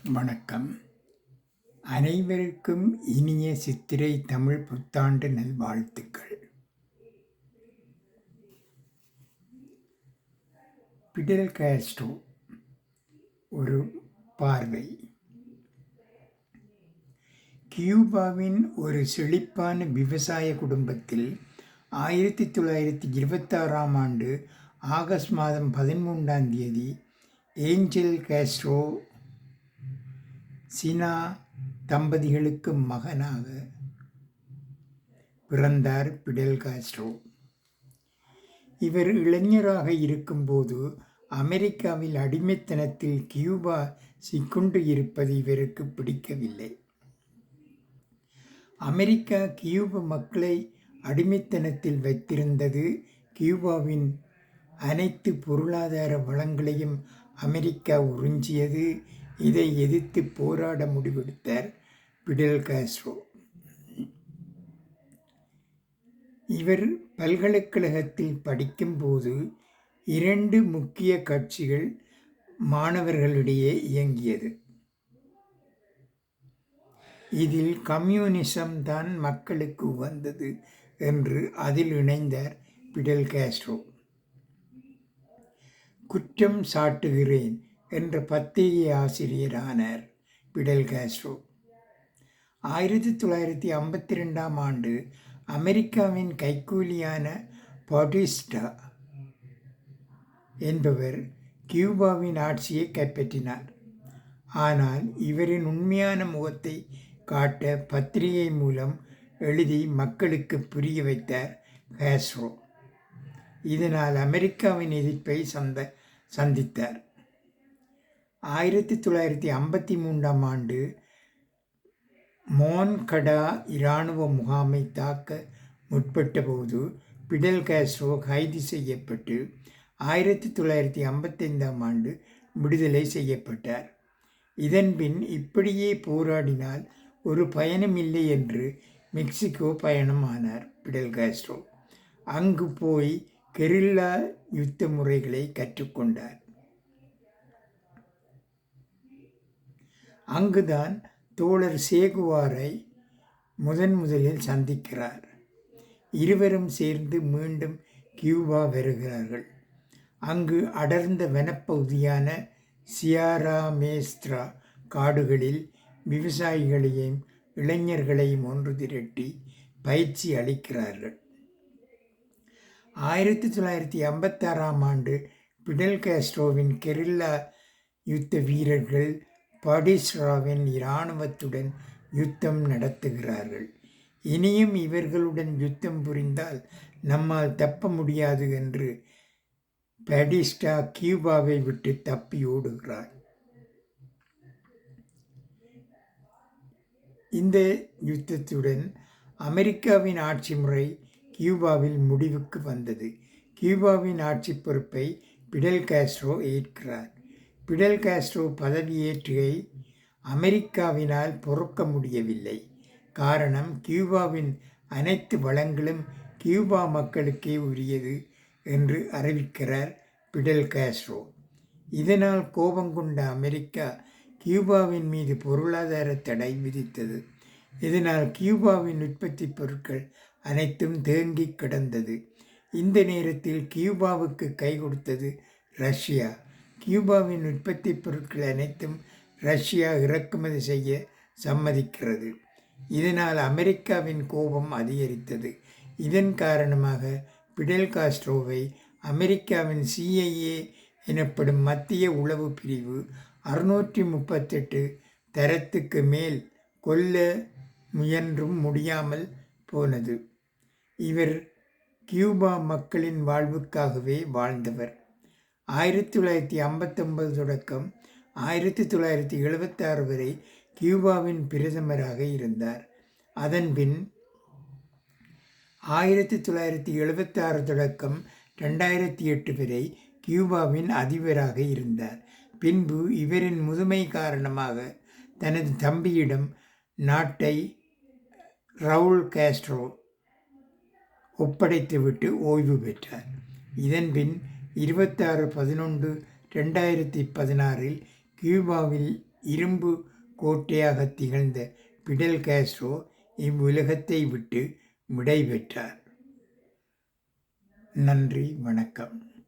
வணக்கம். அனைவருக்கும் இனிய சித்திரை தமிழ் புத்தாண்டு நல்வாழ்த்துக்கள். பிடல் காஸ்ட்ரோ ஒரு பார்வை. கியூபாவின் ஒரு செழிப்பான விவசாய குடும்பத்தில் 1926ஆம் ஆண்டு ஆகஸ்ட் மாதம் 13ஆம் தேதி ஏஞ்சல் காஸ்ட்ரோ சினா தம்பதிகளுக்கு மகனாக பிறந்தார் பிடல் காஸ்ட்ரோ. இவர் இளைஞராக இருக்கும்போது அமெரிக்காவில் அடிமைத்தனத்தில் கியூபா சிக்குண்டு இருப்பது இவருக்கு பிடிக்கவில்லை. அமெரிக்கா கியூப மக்களை அடிமைத்தனத்தில் வைத்திருந்தது. கியூபாவின் அனைத்து பொருளாதார வளங்களையும் அமெரிக்கா உறிஞ்சியது. இதை எதிர்த்து போராட முடிவெடுத்தார் பிடல் காஸ்ட்ரோ. இவர் பல்கலைக்கழகத்தில் படிக்கும்போது 2 முக்கிய கட்சிகள் மாணவர்களிடையே இயங்கியது. இதில் கம்யூனிசம் தான் மக்களுக்கு உகந்தது என்று அதில் இணைந்தார் பிடல் காஸ்ட்ரோ. குற்றம் சாட்டுகிறேன் என்ற பத்திரிகை ஆசிரியரானார் பிடல் காஸ்ட்ரோ. 1952ஆம் ஆண்டு அமெரிக்காவின் கைக்கூலியான பாட்டிஸ்டா என்பவர் கியூபாவின் ஆட்சியை கைப்பற்றினார். ஆனால் இவரின் உண்மையான முகத்தை காட்ட பத்திரிகை மூலம் எழுதி மக்களுக்கு புரிய வைத்தார் காஸ்ட்ரோ. இதனால் அமெரிக்காவின் எதிர்ப்பை சந்தித்தார். 1953ஆம் ஆண்டு மோன்கடா இராணுவ முகாமை தாக்க முற்பட்டபோது பிடல் காஸ்ட்ரோ கைது செய்யப்பட்டு 1955ஆம் ஆண்டு விடுதலை செய்யப்பட்டார். இதன்பின் இப்படியே போராடினால் ஒரு பயனுமில்லை என்று மெக்சிகோ பயணமானார் பிடல் காஸ்ட்ரோ. அங்கு போய் கெரில்லா யுத்த முறைகளை கற்றுக்கொண்டார். அங்குதான் தோழர் சேகுவாரை முதலில் சந்திக்கிறார். இருவரும் சேர்ந்து மீண்டும் கியூபா வருகிறார்கள். அங்கு அடர்ந்த வனப்பகுதியான சியாரா மேஸ்த்ரா காடுகளில் விவசாயிகளையும் இளைஞர்களையும் ஒன்று திரட்டி பயிற்சி அளிக்கிறார்கள். 1956ஆம் ஆண்டு பிடல் காஸ்ட்ரோவின் கெரில்லா யுத்த வீரர்கள் பாட்டிஸ்டாவின் இராணுவத்துடன் யுத்தம் நடத்துகிறார்கள். இனியும் இவர்களுடன் யுத்தம் புரிந்தால் நம்மால் தப்ப முடியாது என்று பாட்டிஸ்டா கியூபாவை விட்டு தப்பி ஓடுகிறார். இந்த யுத்தத்துடன் அமெரிக்காவின் ஆட்சி முறை கியூபாவில் முடிவுக்கு வந்தது. கியூபாவின் ஆட்சி பொறுப்பை பிடல் காஸ்ட்ரோ ஏற்கிறார். பிடல் காஸ்ட்ரோ பதவியேற்றுகை அமெரிக்காவினால் பொறுக்க முடியவில்லை. காரணம், கியூபாவின் அனைத்து வளங்களும் கியூபா மக்களுக்கே உரியது என்று அறிவிக்கிறார் பிடல் காஸ்ட்ரோ. இதனால் கோபம் கொண்ட அமெரிக்கா கியூபாவின் மீது பொருளாதார தடை விதித்தது. இதனால் கியூபாவின் உற்பத்தி பொருட்கள் அனைத்தும் தேங்கி கிடந்தது. இந்த நேரத்தில் கியூபாவுக்கு கை கொடுத்தது ரஷ்யா. கியூபாவின் உற்பத்தி பொருட்கள் அனைத்தும் ரஷ்யா இறக்குமதி செய்ய சம்மதிக்கிறது. இதனால் அமெரிக்காவின் கோபம் அதிகரித்தது. இதன் காரணமாக பிடல் காஸ்ட்ரோவை அமெரிக்காவின் CIA எனப்படும் மத்திய உளவு பிரிவு 638 தரத்துக்கு மேல் கொல்ல முயன்றும் முடியாமல் போனது. இவர் கியூபா மக்களின் வாழ்வுக்காகவே வாழ்ந்தவர். 1959 தொடக்கம் 1976 வரை கியூபாவின் பிரதமராக இருந்தார். அதன்பின் 1976 தொடக்கம் 2008 வரை கியூபாவின் அதிபராக இருந்தார். பின்பு இவரின் முதுமை காரணமாக தனது தம்பியிடம் நாட்டை ரவுல் காஸ்ட்ரோ ஒப்படைத்துவிட்டு ஓய்வு பெற்றார். இதன்பின் 26/11/2016 கியூபாவில் இரும்பு கோட்டையாக திகழ்ந்த பிடல் காஸ்ட்ரோ இவ்வுலகத்தை விட்டு விடை பெற்றார். நன்றி, வணக்கம்.